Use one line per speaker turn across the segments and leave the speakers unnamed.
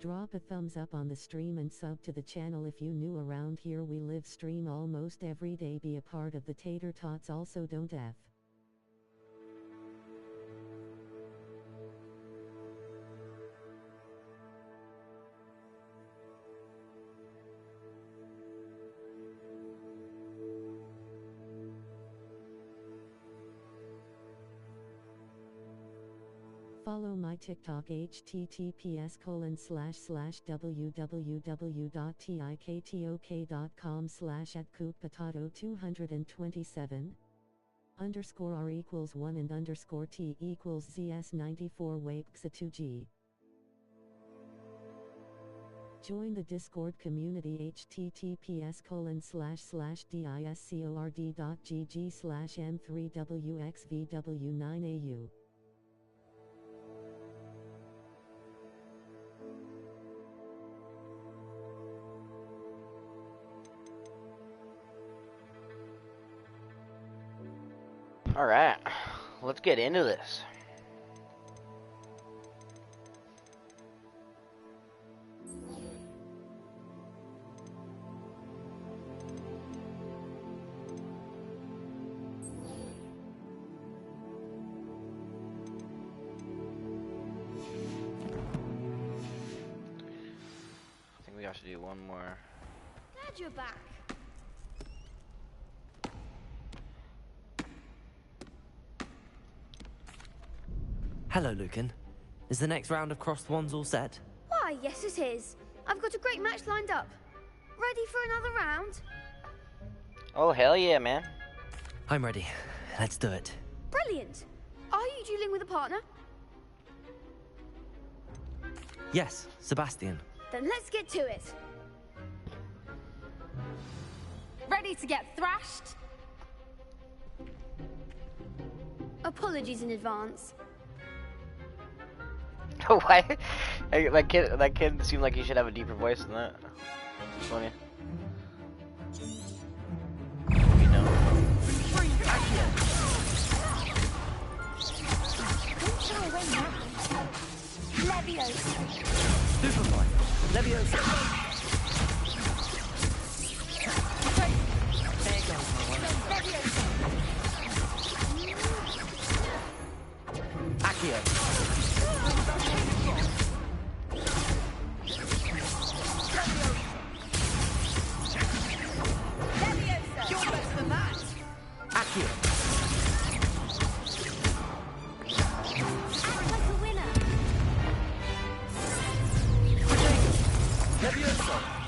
Drop a thumbs up on the stream and sub to the channel if you new around here. We live stream almost every day. Be a part of the Tater Tots. Also don't F. Follow my TikTok https://www.tiktok.com/@cookpotato227 _r equals 1 and _t equals zs94 wapxa2g. Join the Discord community https://discord.gg/m3wxvw9au.
Alright, let's get into this. I think we have to do one more.
Glad you're back.
Hello, Lucan. Is the next round of crossed wands all set?
Why, yes it is. I've got a great match lined up. Ready for another round?
Oh, hell yeah, man.
I'm ready. Let's do it.
Brilliant. Are you dueling with a partner?
Yes, Sebastian.
Then let's get to it. Ready to get thrashed? Apologies in advance.
Why? That kid seemed like he should have a deeper voice than that. It's funny. You know.
Leviosa.
Superfly. Leviosa. There goes my one. Accio.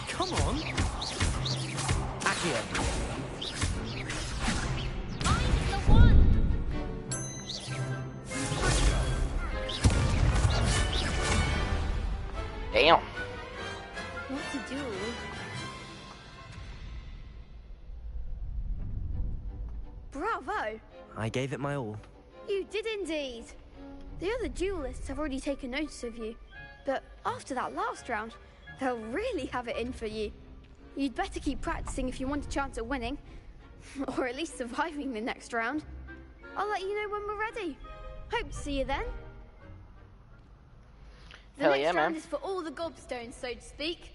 Come on! Accio.
I'm the one!
Damn.
What to do? Bravo!
I gave it my all.
You did indeed. The other duelists have already taken notice of you, but after that last round, they'll really have it in for you. You'd better keep practicing if you want a chance at winning, or at least surviving the next round. I'll let you know when we're ready. Hope to see you then. The
Hell
next
yeah,
round
man.
is for all the gobstones, so to speak.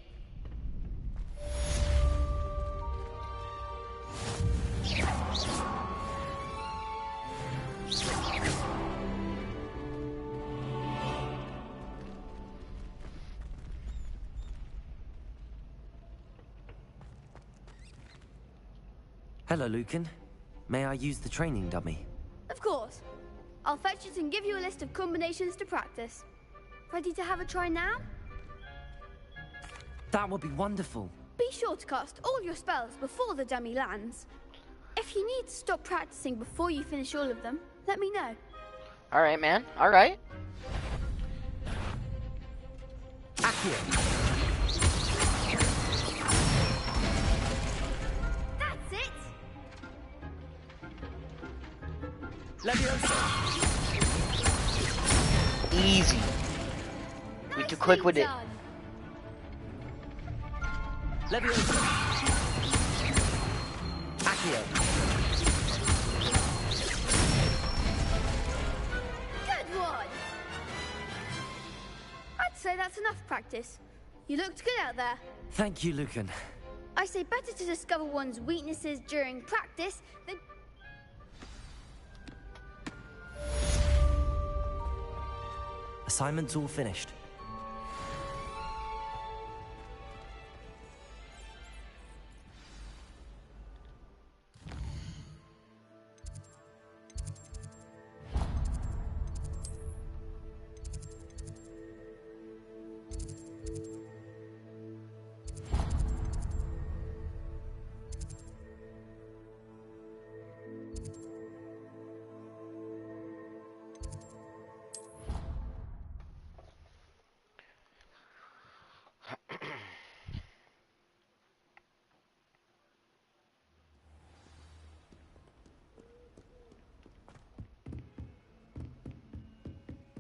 Hello, Lucan. May I use the training dummy?
Of course. I'll fetch it and give you a list of combinations to practice. Ready to have a try now?
That would be wonderful.
Be sure to cast all your spells before the dummy lands. If you need to stop practicing before you finish all of them, let me know.
Alright, man. Alright.
Accio.
That's it!
Leviosa.
Easy. We too quick with it.
Done.
Leviosa. Accio.
Good one! I'd say that's enough practice. You looked good out there.
Thank you, Lucan.
I say better to discover one's weaknesses during practice than...
Assignment's all finished.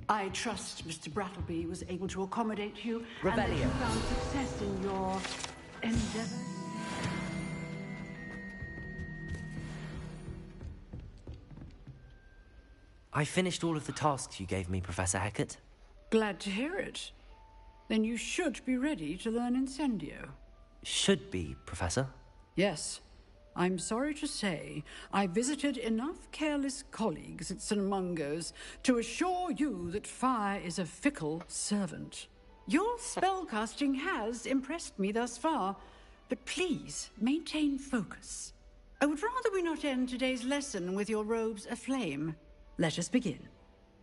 I trust Mr. Brattleby was able to accommodate you and that you
Revelio.
found success in your endeavor.
I finished all of the tasks you gave me, Professor Hecat.
Glad to hear it. Then you should be ready to learn Incendio.
Should be, Professor.
Yes. I'm sorry to say, I visited enough careless colleagues at St. Mungo's to assure you that fire is a fickle servant. Your spellcasting has impressed me thus far, but please maintain focus. I would rather we not end today's lesson with your robes aflame. Let us begin.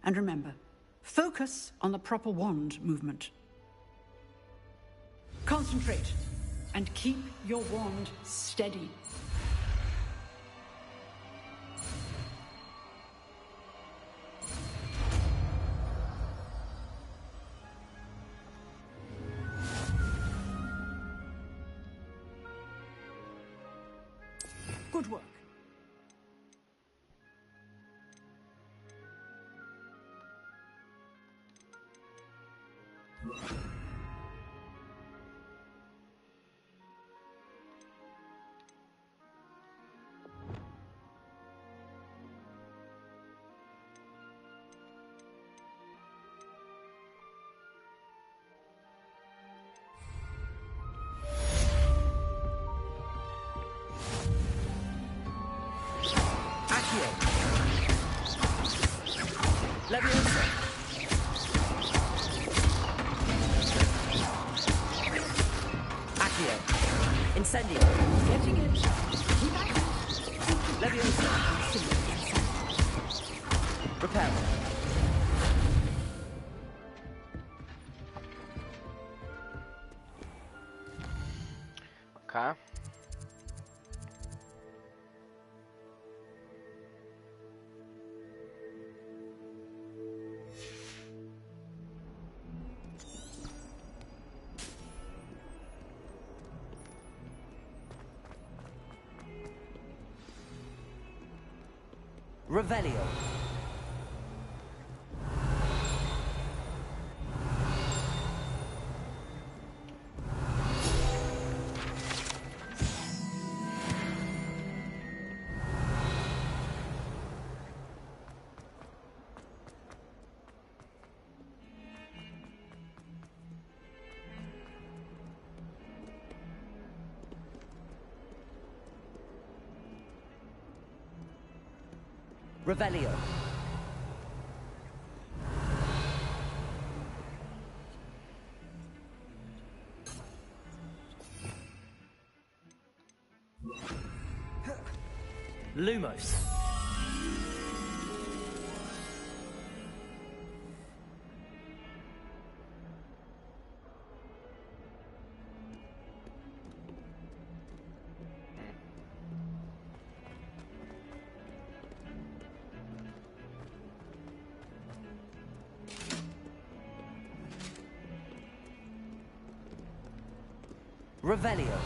And remember, focus on the proper wand movement. Concentrate, and keep your wand steady. Good work.
Leviosa. Accio. Incendio.
Getting it. Keep at it.
Leviosa. Repel.
Okay.
Revelio. Revelio. Lumos. Revelio.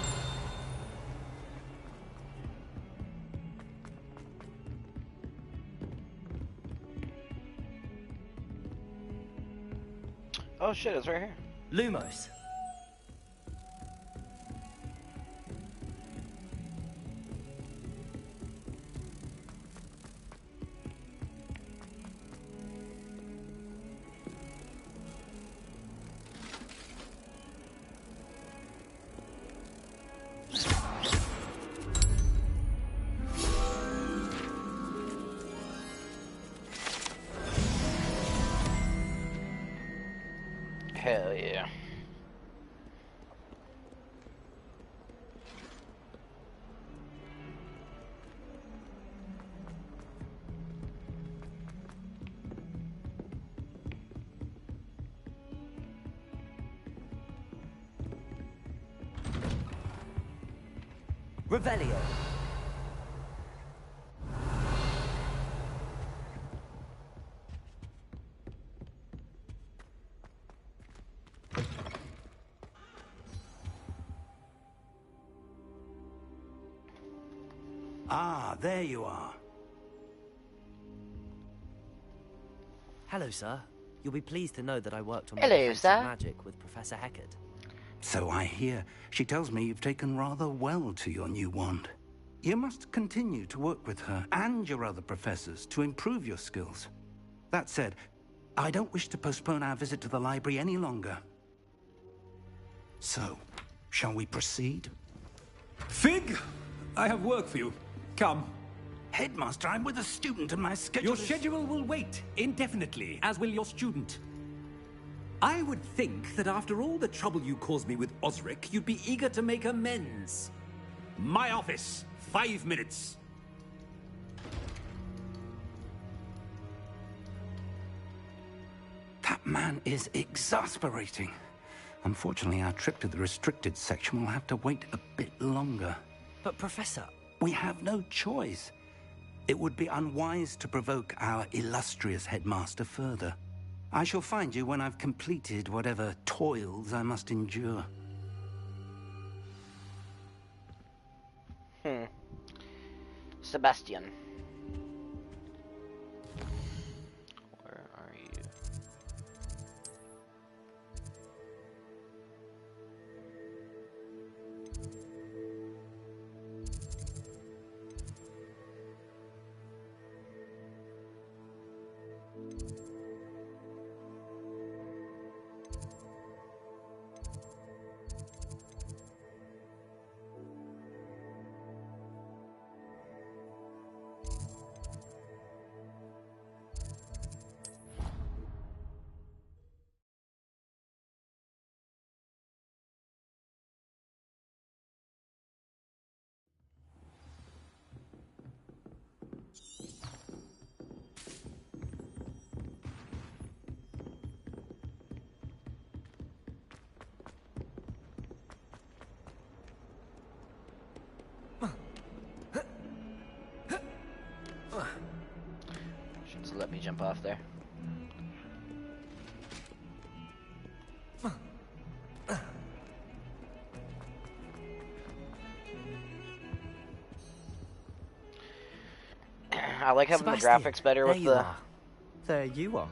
Oh shit, it's right here.
Lumos.
Hell yeah.
Revelio.
Ah, there you are.
Hello, sir. You'll be pleased to know that I worked on my
Hello,
defensive
sir.
magic with Professor Heckard.
So I hear. She tells me you've taken rather well to your new wand. You must continue to work with her and your other professors to improve your skills. That said, I don't wish to postpone our visit to the library any longer. So, shall we proceed?
Fig, I have work for you. Come.
Headmaster, I'm with a student and my schedule
Your schedule will wait indefinitely, as will your student. I would think that after all the trouble you caused me with Osric, you'd be eager to make amends. My office, 5 minutes.
That man is exasperating. Unfortunately, our trip to the restricted section will have to wait a bit longer.
But, Professor...
We have no choice. It would be unwise to provoke our illustrious headmaster further. I shall find you when I've completed whatever toils I must endure.
Sebastian. Where are you? Should let me jump off there. I like having the
Sebastian,
graphics better with
you
the
are. There you are.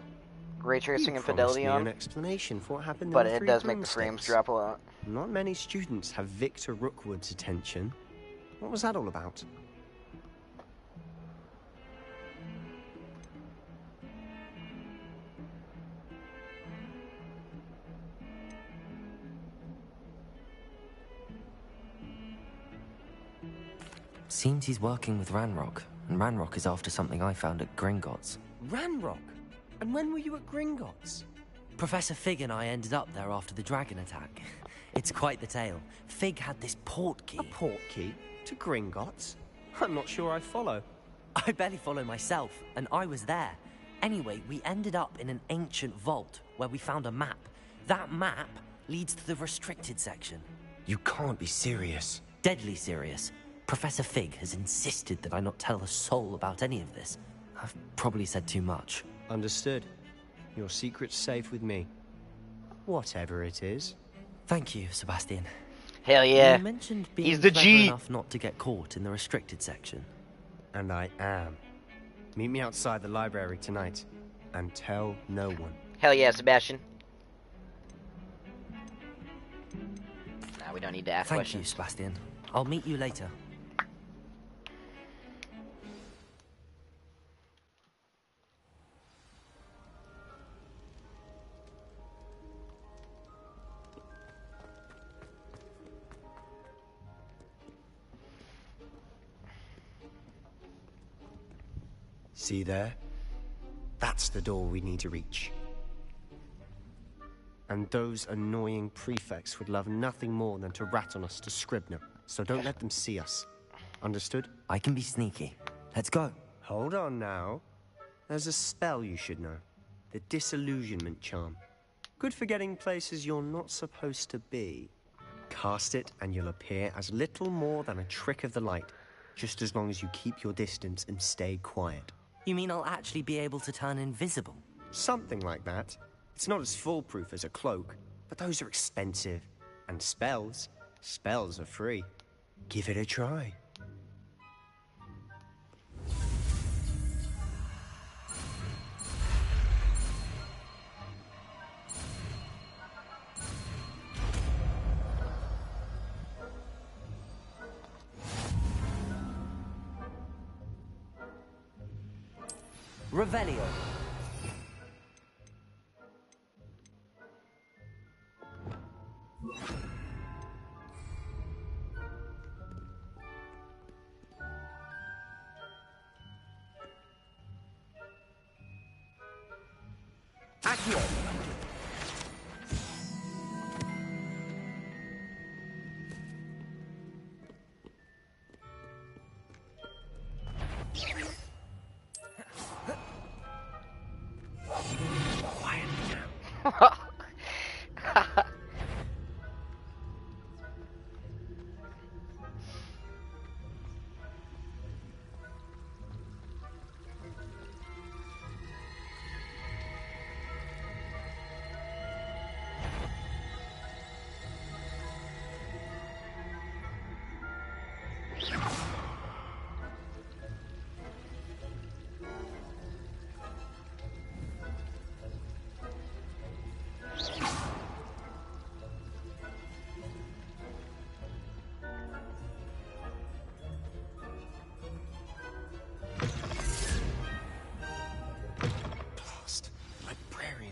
ray tracing
You
and fidelity
promised me
on,
an explanation for what happened
but
in the
it
Three
does make the frames
Broomsticks.
drop a lot.
Not many students have Victor Rookwood's attention. What was that all about?
Seems he's working with Ranrock, and Ranrock is after something I found at Gringotts.
Ranrock? And when were you at Gringotts?
Professor Fig and I ended up there after the dragon attack. It's quite the tale. Fig had this port key.
A port key? To Gringotts? I'm not sure I follow.
I barely follow myself, and I was there. Anyway, we ended up in an ancient vault where we found a map. That map leads to the restricted section.
You can't be serious.
Deadly serious. Professor Fig has insisted that I not tell a soul about any of this. I've probably said too much.
Understood. Your secret's safe with me. Whatever it is.
Thank you, Sebastian.
Hell yeah.
You mentioned being
He's the
clever
G.
enough not to get caught in the restricted section.
And I am. Meet me outside the library tonight. And tell no one.
Hell yeah, Sebastian. Nah, we don't need to ask
Thank
questions.
you, Sebastian. I'll meet you later.
See there? That's the door we need to reach. And those annoying prefects would love nothing more than to rat on us to Scribner. So don't let them see us. Understood?
I can be sneaky. Let's go.
Hold on now. There's a spell you should know. The Disillusionment Charm. Good for getting places you're not supposed to be. Cast it and you'll appear as little more than a trick of the light. Just as long as you keep your distance and stay quiet.
You mean I'll actually be able to turn invisible?
Something like that. It's not as foolproof as a cloak, but those are expensive. And spells are free. Give it a try.
Revelio. Accio.
Quiet now.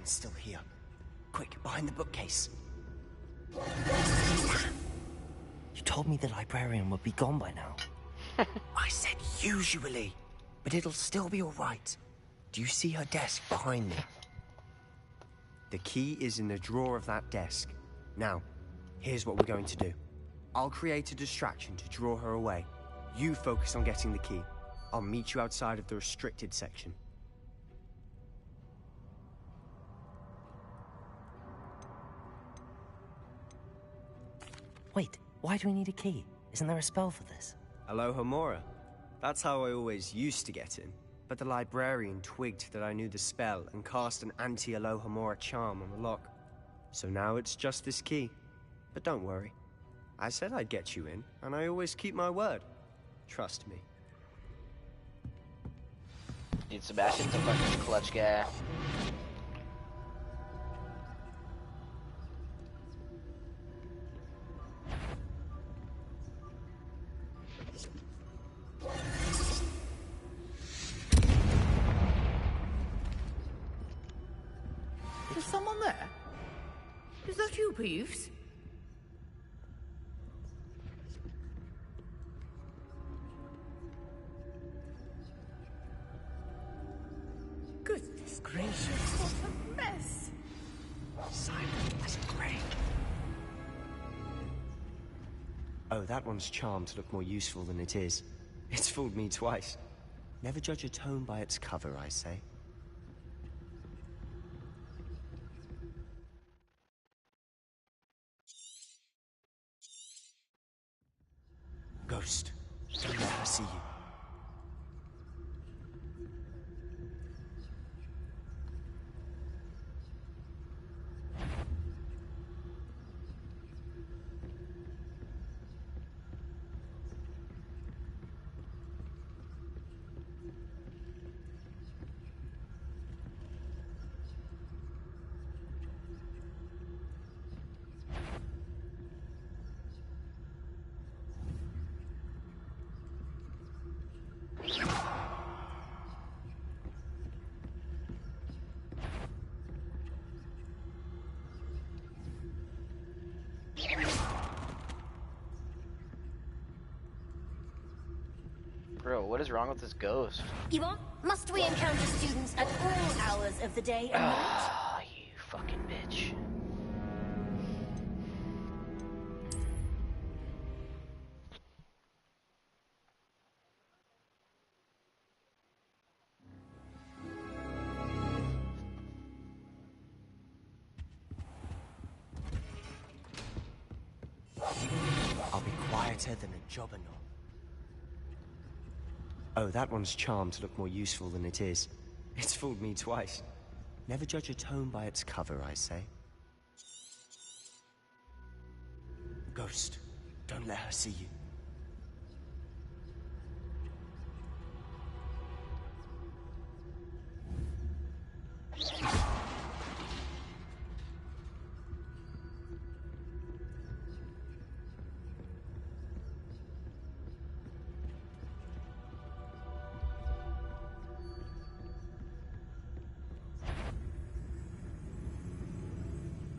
Still here. Quick, behind the bookcase. You told me the librarian would be gone by now.
I said usually, but it'll still be all right. Do you see her desk behind me? The key is in the drawer of that desk. Now, here's what we're going to do. I'll create a distraction to draw her away. You focus on getting the key. I'll meet you outside of the restricted section.
Wait, why do we need a key? Isn't there a spell for this?
Alohomora. That's how I always used to get in. But the librarian twigged that I knew the spell and cast an anti-Alohomora charm on the lock. So now it's just this key. But don't worry. I said I'd get you in, and I always keep my word. Trust me.
Dude, Sebastian's a fucking clutch guy.
Is someone there? Is that you, Peeves? Goodness gracious, what a mess!
Simon as a grave. Oh, that one's charmed to look more useful than it is. It's fooled me twice. Never judge a tome by its cover, I say. Ghost, don't let her see you.
Bro, what is wrong with this ghost?
Yvonne, must we encounter students at all hours of the day and night?
Ah, you fucking bitch.
better than a jobberknoll. Oh, that one's charmed to look more useful than it is. It's fooled me twice. Never judge a tome by its cover, I say. Ghost, don't let her see you.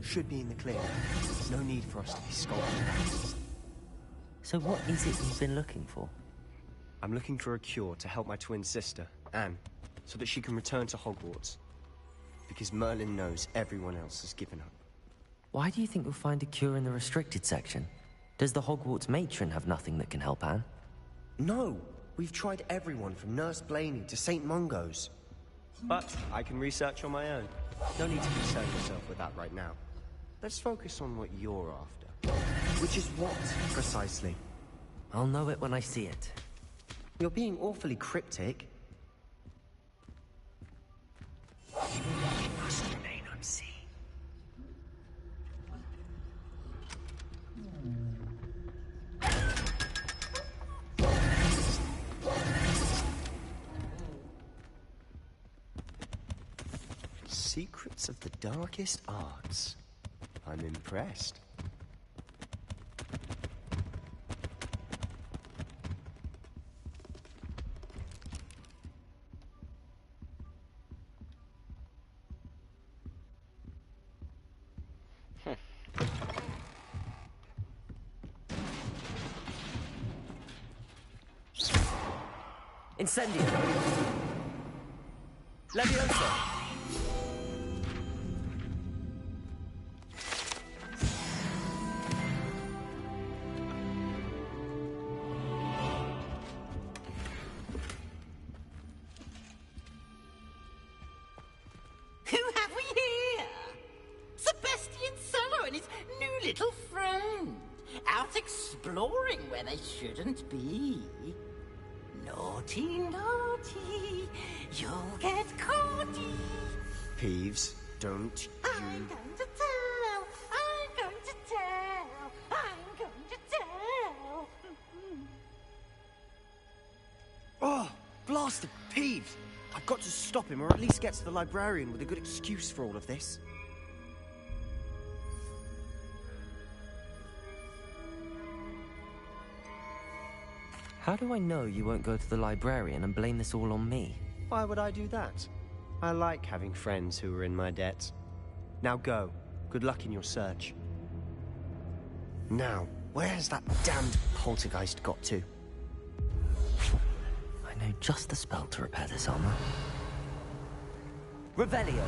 Should be in the clear. No need for us to be skulking.
So what is it you've been looking for?
I'm looking for a cure to help my twin sister, Anne, so that she can return to Hogwarts. Because Merlin knows everyone else has given up.
Why do you think we'll find a cure in the restricted section? Does the Hogwarts matron have nothing that can help Anne?
No! We've tried everyone from Nurse Blaney to St. Mungo's. But I can research on my own. No need to concern yourself with that right now. Let's focus on what you're after. Which is what, precisely?
I'll know it when I see it.
You're being awfully cryptic.
It must remain unseen.
Secrets of the darkest arts. I'm impressed.
Incendio! Leviosa!
Who have we here? Sebastian Sallow and his new little friend. Out exploring where they shouldn't be. Naughty, naughty, you'll get caughty.
Peeves, don't
I'm going to tell, I'm going to tell, I'm going to tell.
Oh, blasted Peeves! I've got to stop him, or at least get to the librarian with a good excuse for all of this.
How do I know you won't go to the librarian and blame this all on me?
Why would I do that? I like having friends who are in my debt. Now go. Good luck in your search. Now, where has that damned poltergeist got to?
I know just the spell to repair this armor. Revelio!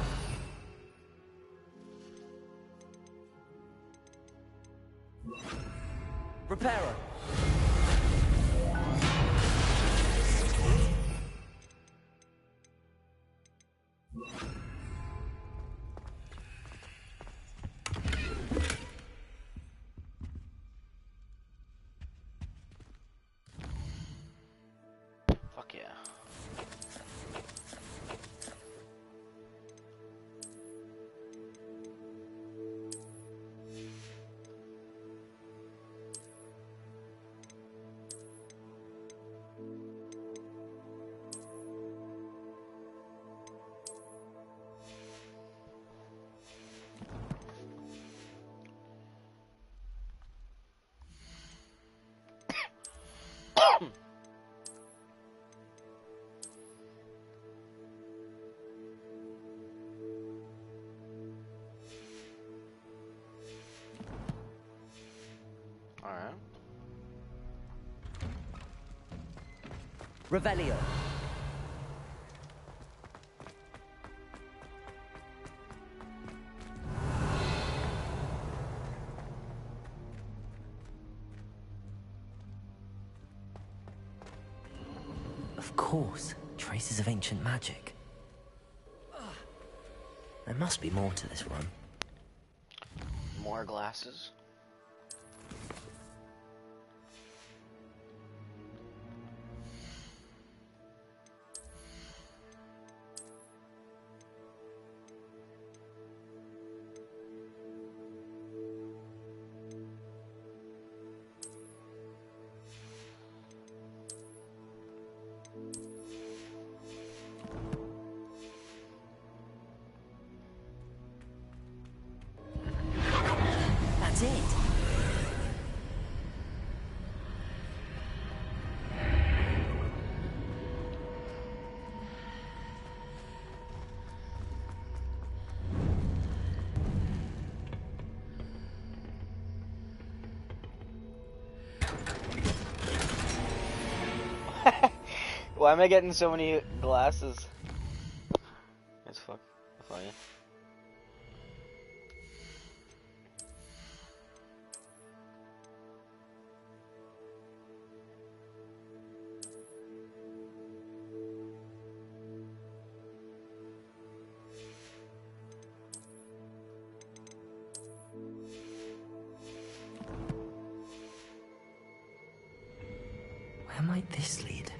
Reparo!
Fuck yeah. Alright.
Revelio! Of course, traces of ancient magic. There must be more to this room.
More glasses. Why am I getting so many glasses? It's funny.
Where might this lead?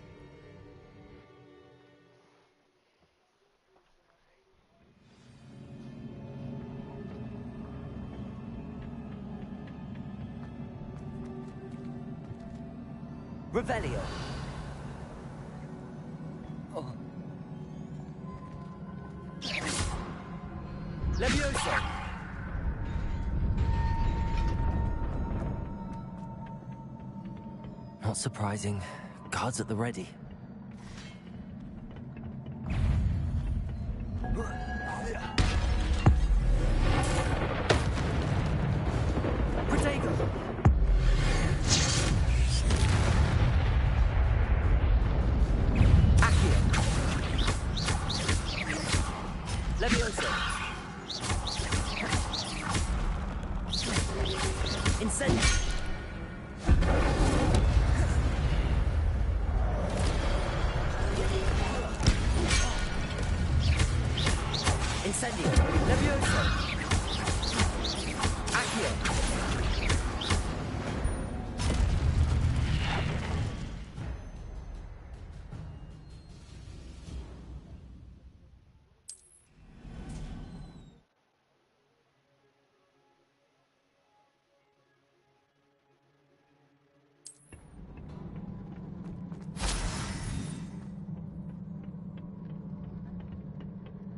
Revelio. Oh. Levioso. Not surprising. Guards at the ready. Protego. Accio. Levioso. Incendio. Incendio. Levioso. Accio.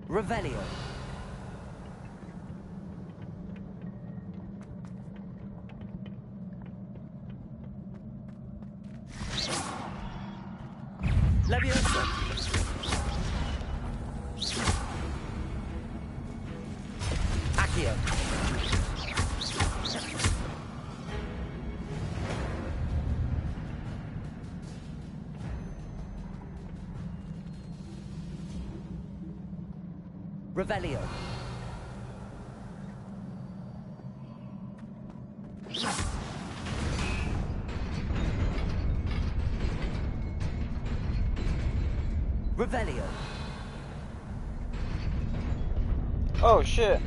Revelio. Levioso. Accio. Revelio. Revelio.
Oh shit.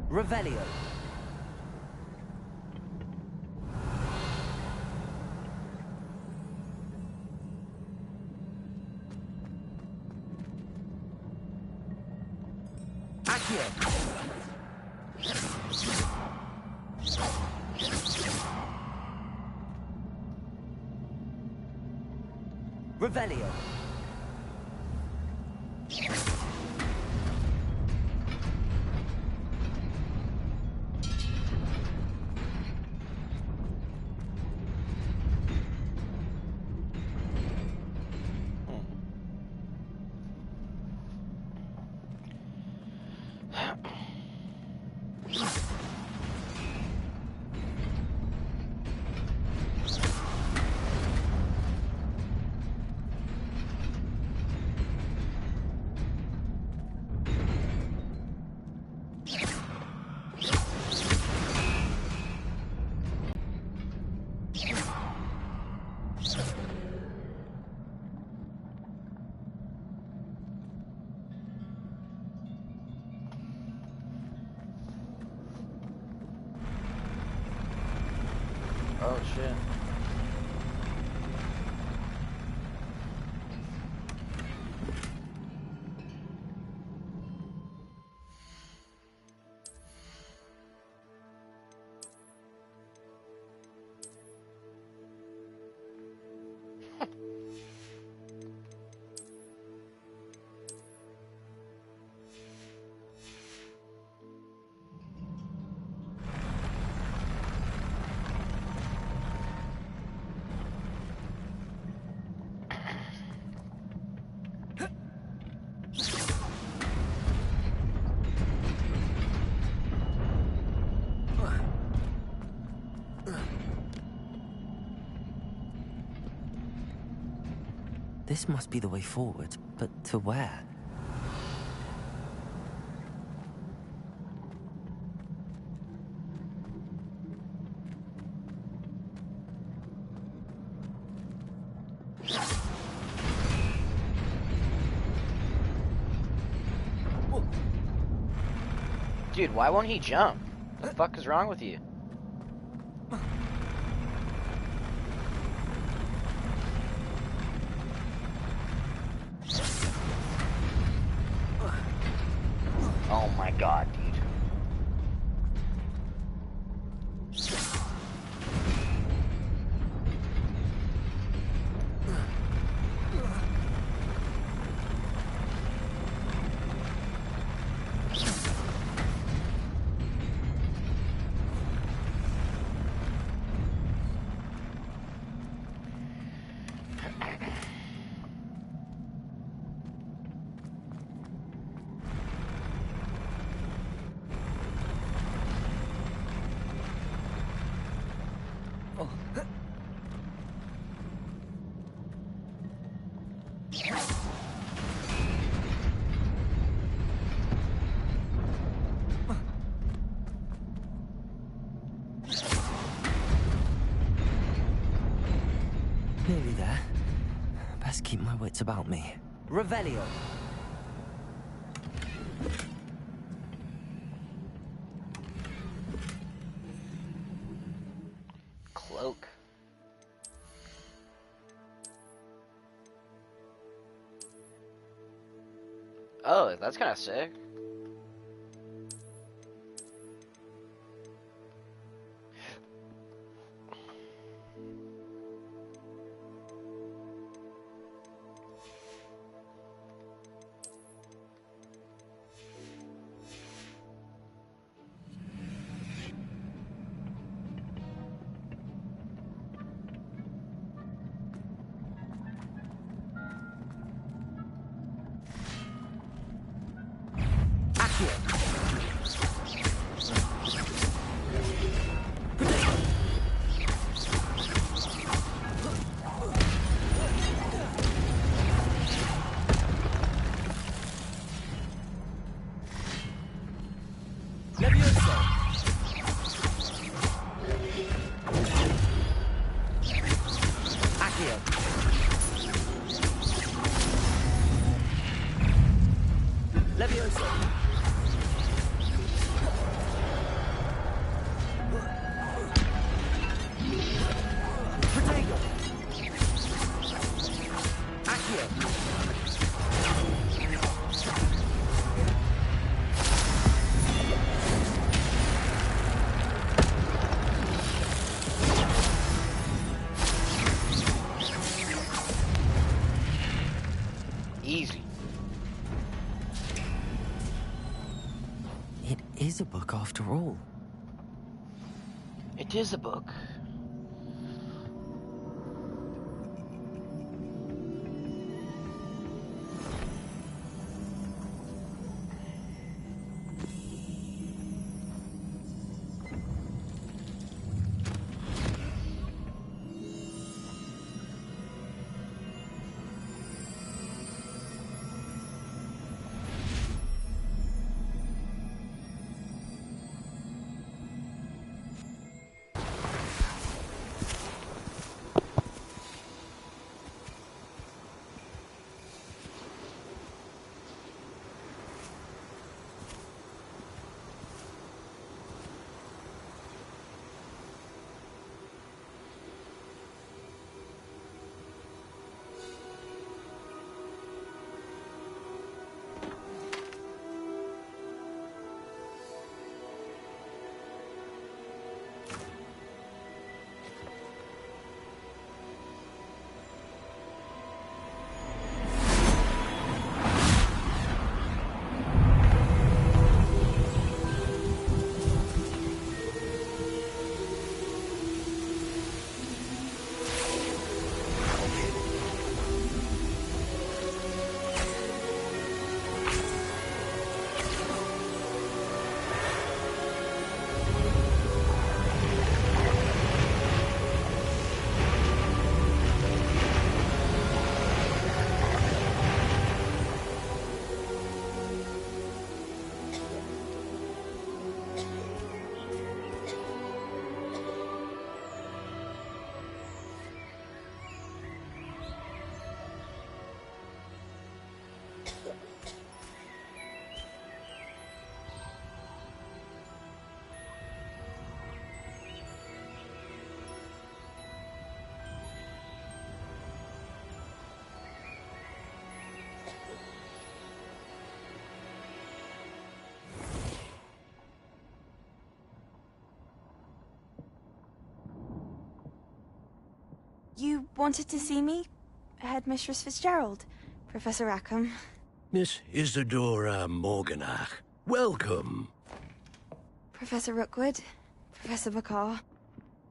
Revelio. Accio. Revelio.
Oh shit.
This must be the way forward, but to where?
Dude, why won't he jump? The fuck is wrong with you? Oh my god, dude.
Nearly there. Best keep my wits about me. Revelio.
Cloak. Oh, that's kind of sick. Easy.
It is a book after all.
It is a book.
You wanted to see me? Headmistress Fitzgerald, Professor Rackham.
Miss Isadora Morganach, welcome.
Professor Rookwood, Professor Bakar.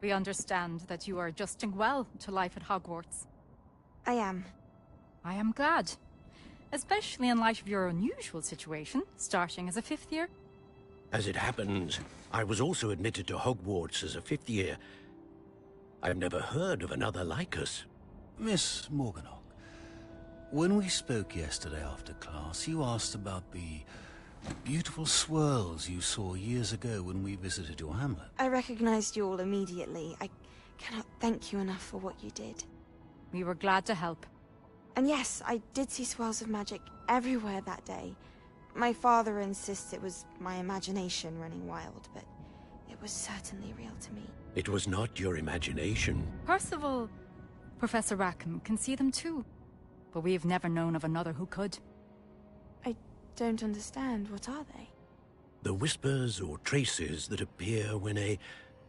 We understand that you are adjusting well to life at Hogwarts.
I am.
I am glad. Especially in light of your unusual situation, starting as a 5th year.
As it happens, I was also admitted to Hogwarts as a 5th year. I've never heard of another like us.
Miss Morganach, when we spoke yesterday after class, you asked about the beautiful swirls you saw years ago when we visited your hamlet.
I recognized you all immediately. I cannot thank you enough for what you did.
We were glad to help.
And yes, I did see swirls of magic everywhere that day. My father insists it was my imagination running wild, but it was certainly real to me.
It was not your imagination.
Percival, Professor Rackham can see them too. But we've never known of another who could.
I don't understand. What are they?
The whispers or traces that appear when a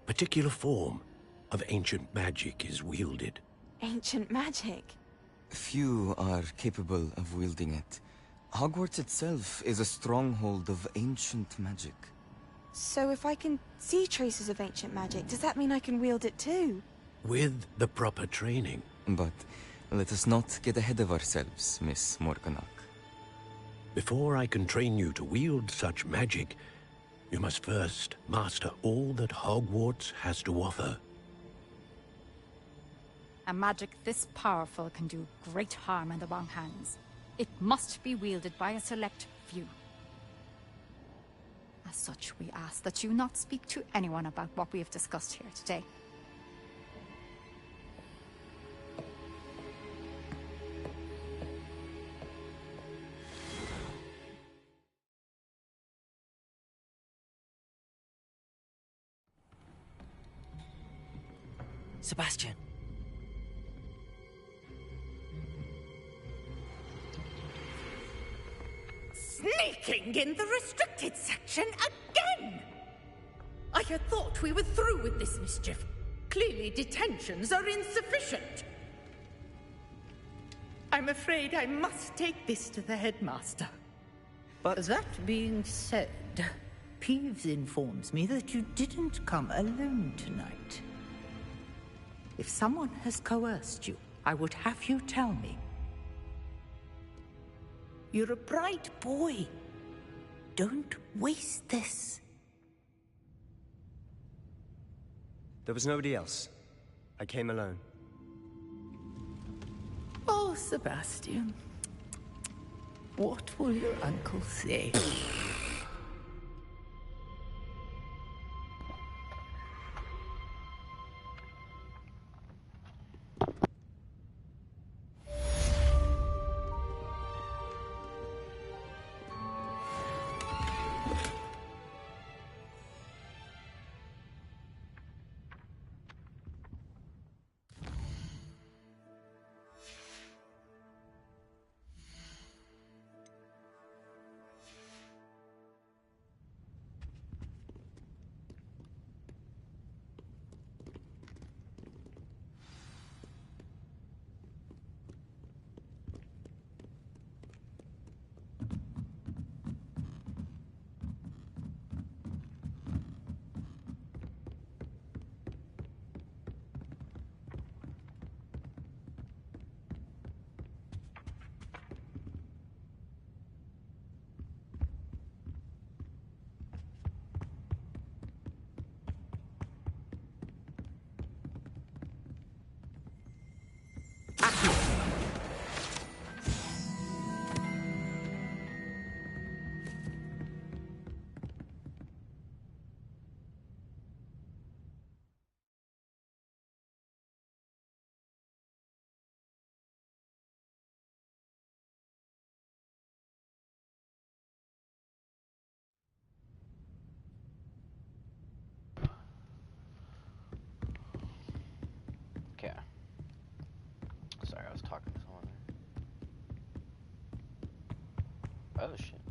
particular form of ancient magic is wielded.
Ancient magic?
Few are capable of wielding it. Hogwarts itself is a stronghold of ancient magic.
So if I can see traces of ancient magic, does that mean I can wield it too?
With the proper training.
But let us not get ahead of ourselves, Miss Morganach.
Before I can train you to wield such magic, you must first master all that Hogwarts has to offer.
A magic this powerful can do great harm in the wrong hands. It must be wielded by a select few. As such, we ask that you not speak to anyone about what we have discussed here today.
Sebastian.
Sneaking in the restricted section again! I had thought we were through with this mischief. Clearly detentions are insufficient. I'm afraid I must take this to the headmaster.
But that being said, Peeves informs me that you didn't come alone tonight. If someone has coerced you, I would have you tell me. You're a bright boy. Don't waste this.
There was nobody else. I came alone.
Oh, Sebastian. What will your uncle say?
Okay. Sorry, I was talking to someone there. Oh shit.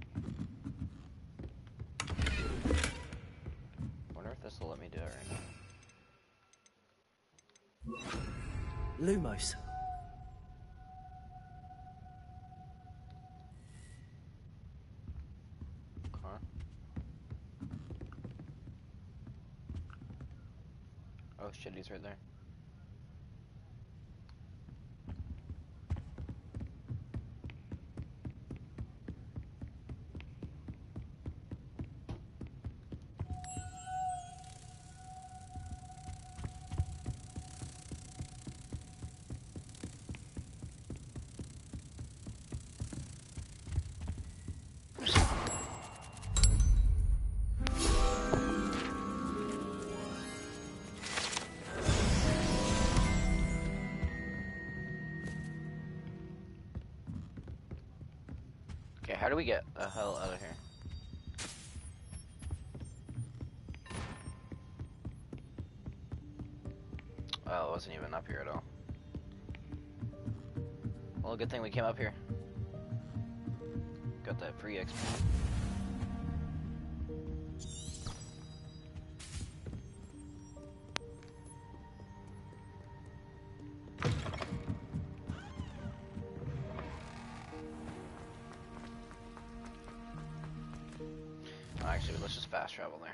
Wonder if this will let me do it right now.
Lumos.
Okay. Oh shit, he's right there. Okay, how do we get the hell out of here? Oh, it wasn't even up here at all. Well, good thing we came up here. Got that free XP. Oh, actually, let's just fast travel there.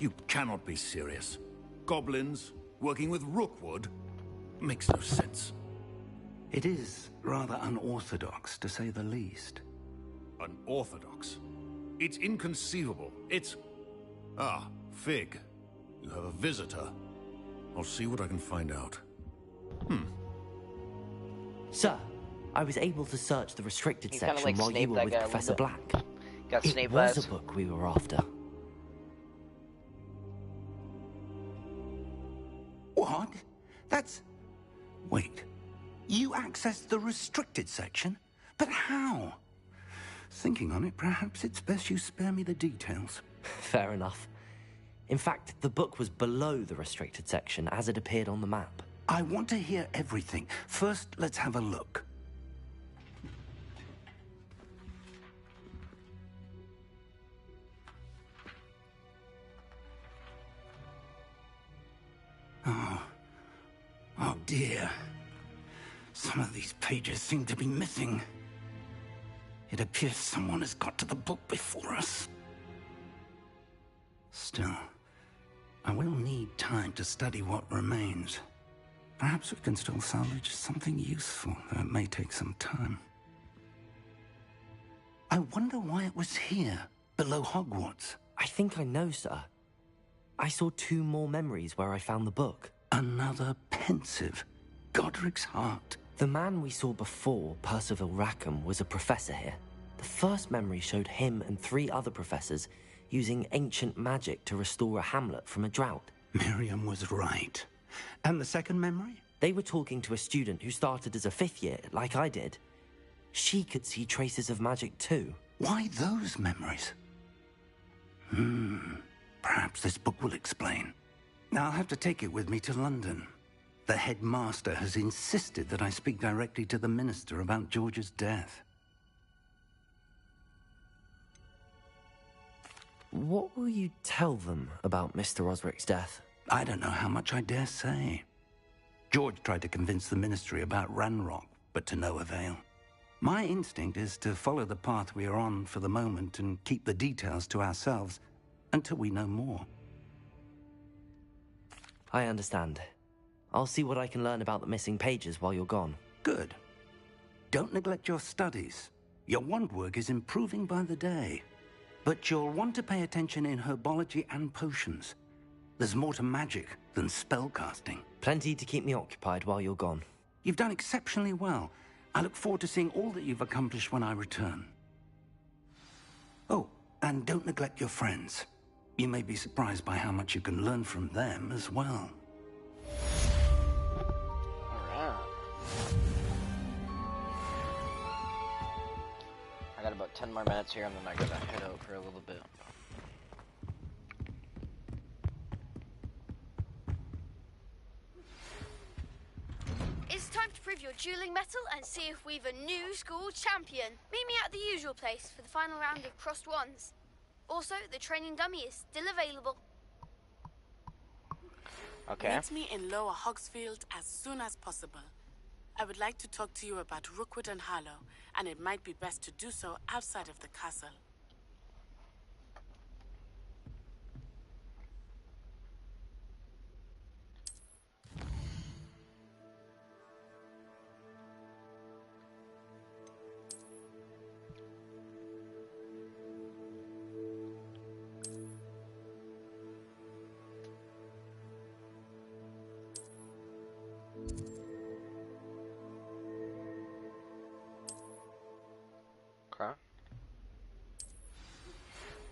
You cannot be serious. Goblins working with Rookwood? Makes no sense.
It is rather unorthodox, to say the least.
Unorthodox? It's inconceivable. It's... Ah, Fig. You have a visitor. I'll see what I can find out.
Sir, I was able to search the restricted
He's kinda
section
like
while
Snape,
you were
that
with
guy a
Professor
little bit.
Black.
Got
It
Snape
was
vibes.
a book we were after.
What? That's... Wait. You accessed the restricted section? But how? Thinking on it, perhaps it's best you spare me the details.
Fair enough. In fact, the book was below the restricted section as it appeared on the map.
I want to hear everything. First, let's have a look. Oh dear. Some of these pages seem to be missing. It appears someone has got to the book before us. Still, I will need time to study what remains. Perhaps we can still salvage something useful, though it may take some time. I wonder why it was here, below Hogwarts.
I think I know, sir. I saw 2 more memories where I found the book.
Another pensive. Godric's heart.
The man we saw before, Percival Rackham, was a professor here. The first memory showed him and 3 other professors using ancient magic to restore a hamlet from a drought.
Miriam was right. And the second memory?
They were talking to a student who started as a 5th year, like I did. She could see traces of magic too.
Why those memories? Perhaps this book will explain. Now I'll have to take it with me to London. The headmaster has insisted that I speak directly to the minister about George's death.
What will you tell them about Mr. Osric's death?
I don't know how much I dare say. George tried to convince the ministry about Ranrock, but to no avail. My instinct is to follow the path we are on for the moment and keep the details to ourselves until we know more.
I understand. I'll see what I can learn about the missing pages while you're gone.
Good. Don't neglect your studies. Your wand work is improving by the day. But you'll want to pay attention in herbology and potions. There's more to magic than spellcasting.
Plenty to keep me occupied while you're gone.
You've done exceptionally well. I look forward to seeing all that you've accomplished when I return. Oh, and don't neglect your friends. You may be surprised by how much you can learn from them as well.
Alright. I got about 10 more minutes here and then I gotta head out for a little bit.
It's time to prove your dueling mettle and see if we've a new school champion. Meet me at the usual place for the final round of crossed wands. Also, the training dummy is still available.
Okay.
Meet me in Lower Hogsfield as soon as possible. I would like to talk to you about Rookwood and Harlow, and it might be best to do so outside of the castle.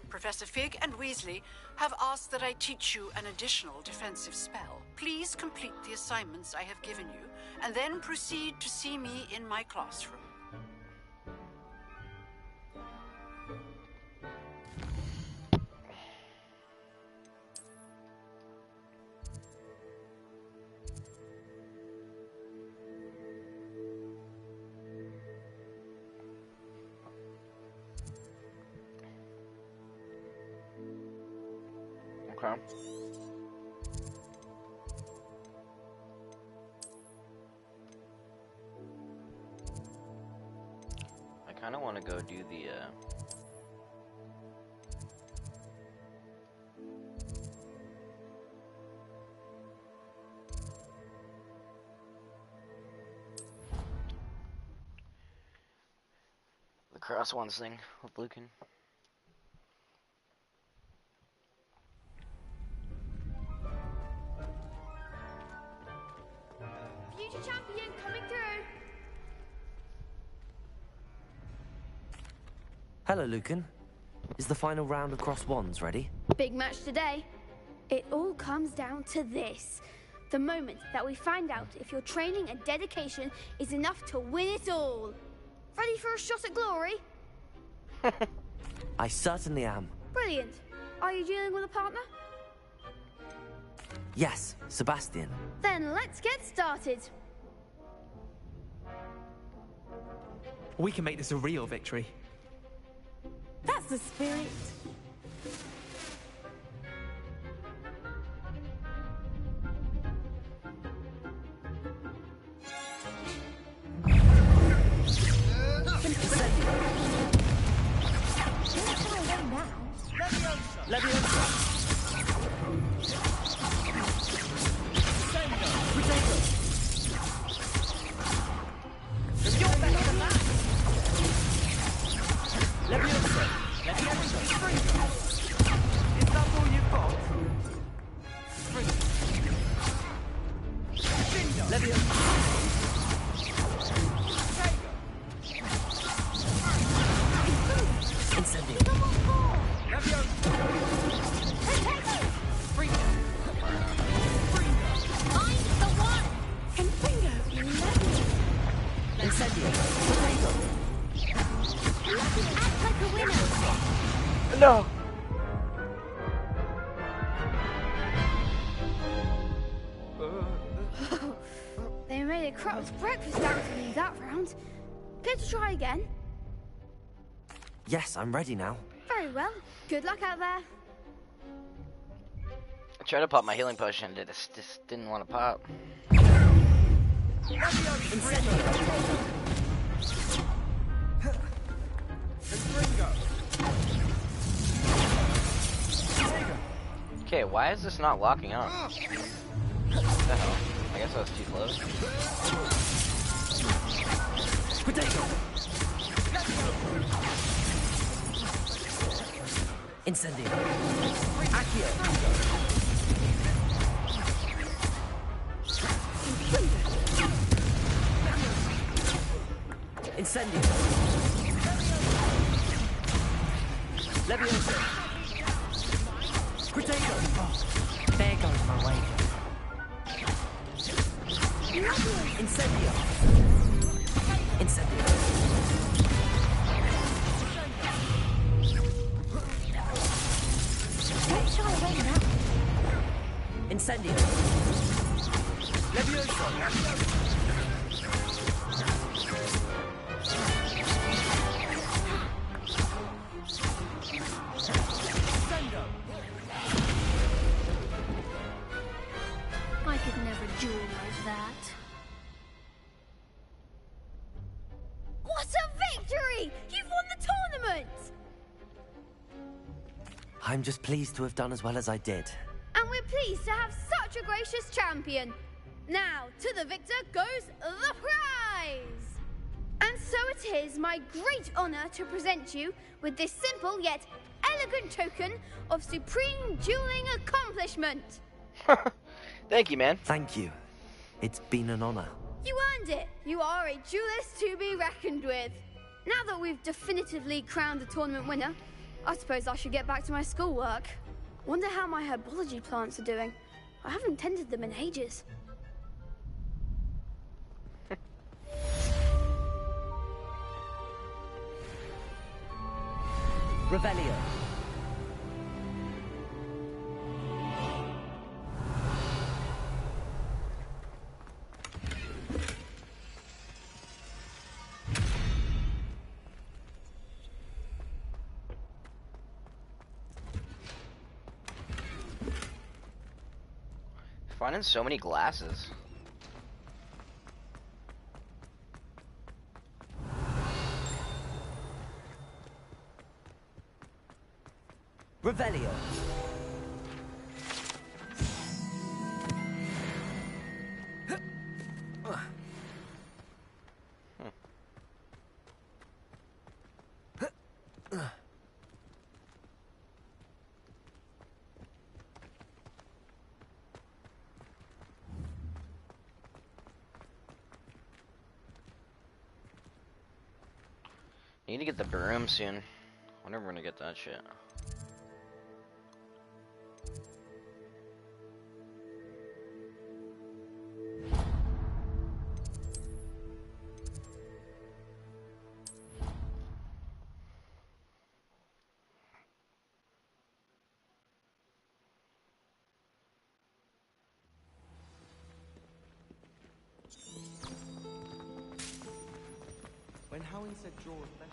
Professor Fig and Weasley have asked that I teach you an additional defensive spell. Please complete the assignments I have given you, and then proceed to see me in my classroom.
Okay. I kind of want to go do the cross wands thing with Lucan.
Future champion coming through.
Hello, Lucan. Is the final round of cross wands ready?
Big match today. It all comes down to this. The moment that we find out if your training and dedication is enough to win it all. Ready for a shot at glory?
I certainly am.
Brilliant. Are you dealing with a partner?
Yes, Sebastian.
Then let's get started.
We can make this a real victory.
That's the spirit.
No.
They made a crowd's breakfast out of me that round. Care to try again?
Yes, I'm ready now.
Very well. Good luck out there.
I tried to pop my healing potion, it just didn't want to pop. Okay, why is this not locking up? What the hell? I guess I was too close.
Potato! Incendio! Accio! Incendio! Levioso! Potato! Oh, there goes my wager. Incendio! Incendio!
Let's try away now.
Incendio! Levioso!
I could never duel like that.
What a victory! You've won the tournament!
I'm just pleased to have done as well as I did.
And we're pleased to have such a gracious champion. Now, to the victor goes the prize! And so it is my great honor to present you with this simple yet elegant token of supreme dueling accomplishment.
Thank you, man.
Thank you. It's been an honor.
You earned it. You are a duelist to be reckoned with. Now that we've definitively crowned the tournament winner, I suppose I should get back to my schoolwork. Wonder how my herbology plants are doing. I haven't tended them in ages.
Revelio.
Finding so many glasses.
Revelio.
Need to get the broom soon. Wonder if we're gonna get that shit.
When Howin said draw a flesh.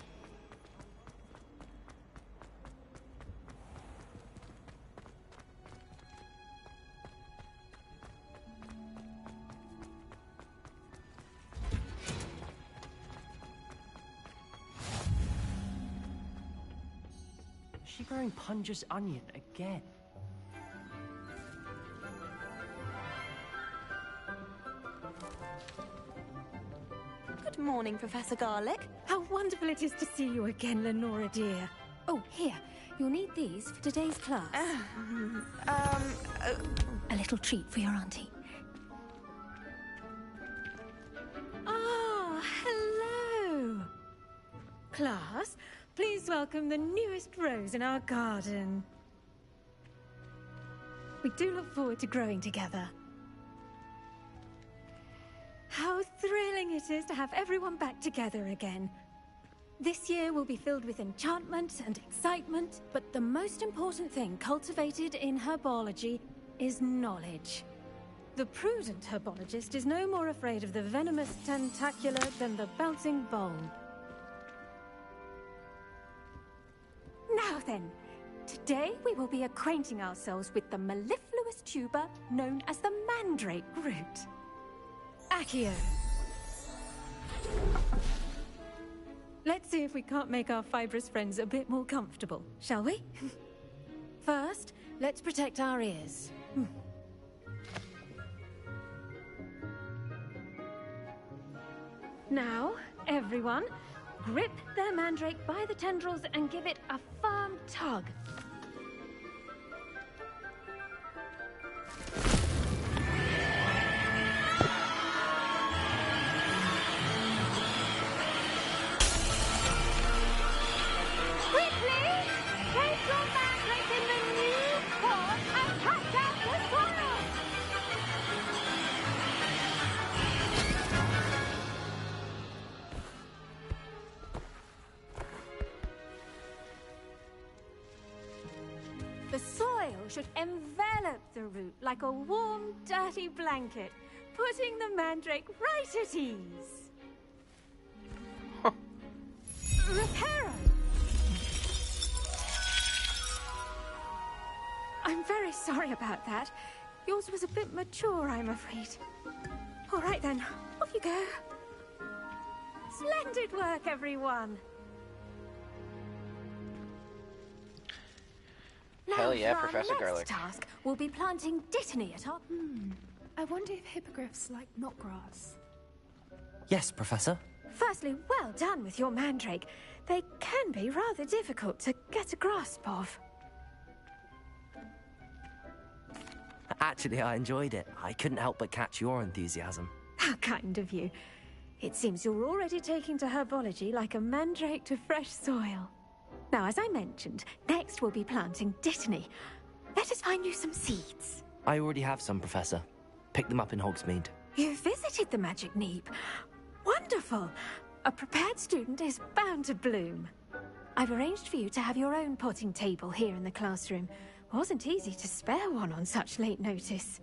Is she growing Punja's onion again?
Good morning, Professor Garlick. How wonderful it is to see you again, Lenora dear.
Oh, here. You'll need these for today's class. A little treat for your auntie.
Ah, hello. Class, please welcome the newest rose in our garden. We do look forward to growing together. How thrilling it is to have everyone back together again. This year will be filled with enchantment and excitement, but the most important thing cultivated in herbology is knowledge. The prudent herbologist is no more afraid of the venomous tentacular than the bouncing bulb. Now then, today we will be acquainting ourselves with the mellifluous tuber known as the mandrake root. Accio. Let's Let's see if we can't make our fibrous friends a bit more comfortable, shall we? First, let's protect our ears. Now, everyone, grip their mandrake by the tendrils and give it a firm tug. Quickly! Place your mandrake in the new pot and touch out the soil! The soil should envelop the root like a warm, dirty blanket, putting the mandrake right at ease. Reparo! I'm very sorry about that. Yours was a bit mature, I'm afraid. All right then, off you go. Splendid work, everyone.
Hell yeah,
Now,
Professor
our
Garlic.
next task will be planting Dittany at our...
I wonder if hippogriffs like knotgrass.
Yes, Professor.
Firstly, well done with your mandrake. They can be rather difficult to get a grasp of.
Actually, I enjoyed it. I couldn't help but catch your enthusiasm.
How kind of you. It seems you're already taking to herbology like a mandrake to fresh soil. Now, as I mentioned, next we'll be planting Dittany. Let us find you some seeds.
I already have some, Professor. Picked them up in Hogsmeade.
You visited the Magic Neep. Wonderful. A prepared student is bound to bloom. I've arranged for you to have your own potting table here in the classroom. Wasn't easy to spare one on such late notice.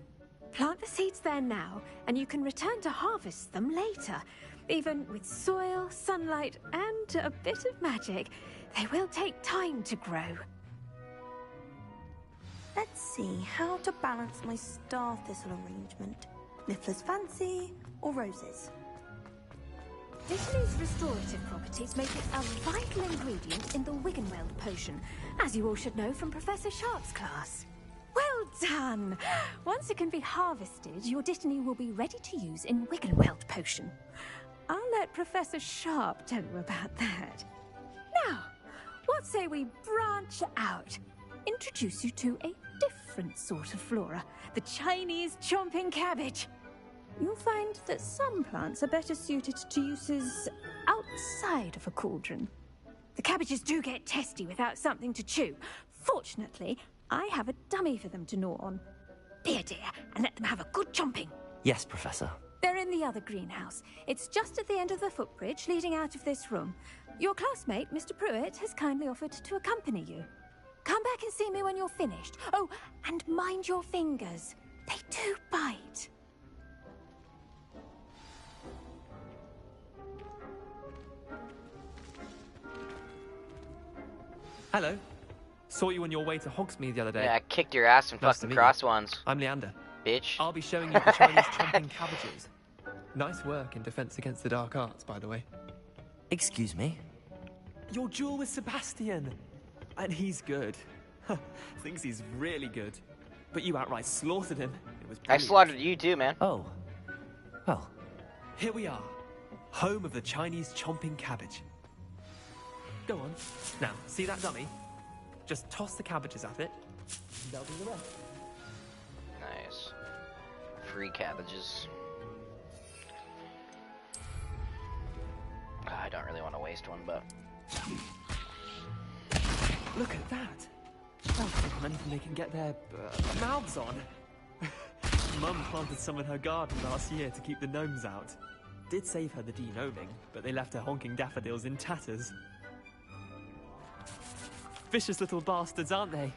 Plant the seeds there now, and you can return to harvest them later. Even with soil, sunlight, and a bit of magic, they will take time to grow.
Let's see how to balance my star thistle arrangement. Niffler's fancy or roses?
Dittany's restorative properties make it a vital ingredient in the Wiggenweld potion, as you all should know from Professor Sharp's class. Well done! Once it can be harvested, your Dittany will be ready to use in Wiggenweld potion. I'll let Professor Sharp tell you about that. Now, what say we branch out? Introduce you to a different sort of flora, the Chinese chomping cabbage. You'll find that some plants are better suited to uses outside of a cauldron. The cabbages do get testy without something to chew. Fortunately, I have a dummy for them to gnaw on. Be a dear and let them have a good chomping.
Yes, Professor.
They're in the other greenhouse. It's just at the end of the footbridge leading out of this room. Your classmate, Mr. Pruitt, has kindly offered to accompany you. Come back and see me when you're finished. Oh, and mind your fingers. They do bite.
Hello. Saw you on your way to Hogsmeade the other day.
Yeah, I kicked your ass in
Nice to
fucking
meet
cross
you.
ones.
I'm Leander.
Bitch.
I'll be showing you the Chinese chomping cabbages. Nice work in Defense Against the Dark Arts, by the way.
Excuse me?
Your duel with Sebastian. And he's good. Thinks he's really good. But you outright slaughtered him. It was
I
brilliant.
slaughtered you too, man.
Oh. Well.
Here we are. Home of the Chinese chomping cabbage. Go on. Now, see that dummy? Just toss the cabbages at it. And they'll do the rest.
Nice. Free cabbages. I don't really want to waste one, but...
Look at that. They'll take on anything they can get their mouths on. Mum planted some in her garden last year to keep the gnomes out. Did save her the de-gnoming, but they left her honking daffodils in tatters. Vicious little bastards, aren't they?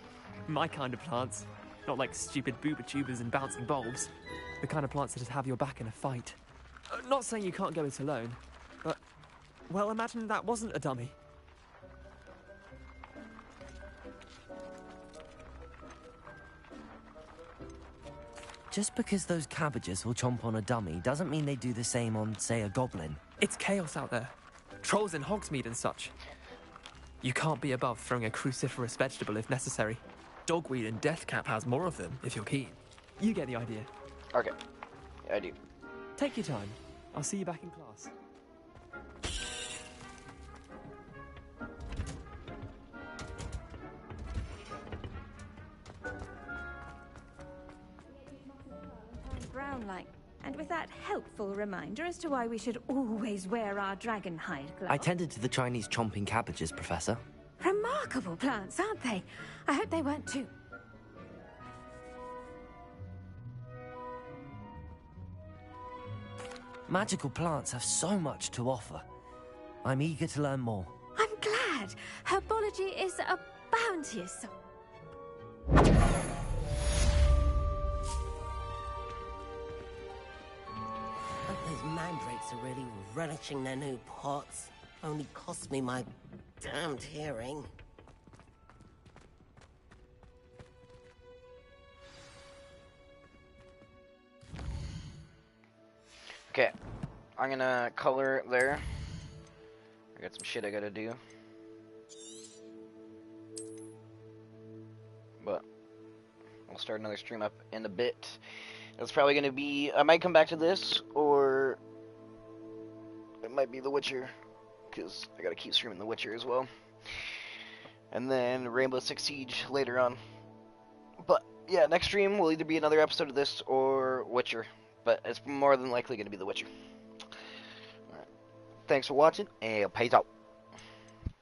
My kind of plants. Not like stupid booba tubers and bouncing bulbs. The kind of plants that just have your back in a fight. Not saying you can't go it alone, but... Well, imagine that wasn't a dummy.
Just because those cabbages will chomp on a dummy doesn't mean they do the same on, say, a goblin.
It's chaos out there. trolls in Hogsmeade and such. You can't be above throwing a cruciferous vegetable if necessary. Dogweed and Deathcap has more of them, if you're keen. You get the idea.
Okay. Yeah, I do.
Take your time. I'll see you back in class.
Brown-like, and with that helpful reminder as to why we should always wear our dragon hide gloves.
I tended to the Chinese chomping cabbages, Professor.
Remarkable plants, aren't they? I hope they weren't too...
Magical plants have so much to offer. I'm eager to learn more.
I'm glad. Herbology is a bounteous...
Those mandrakes are really relishing their new pots. Only cost me my damned hearing.
Okay, I'm gonna color there. I got some shit I gotta do. But I'll start another stream up in a bit. It's probably gonna be, I might come back to this, or it might be The Witcher, because I gotta keep streaming The Witcher as well. And then Rainbow Six Siege later on. But yeah, next stream will either be another episode of this or Witcher. But it's more than likely gonna be The Witcher. Alright. Thanks for watching, and peace out.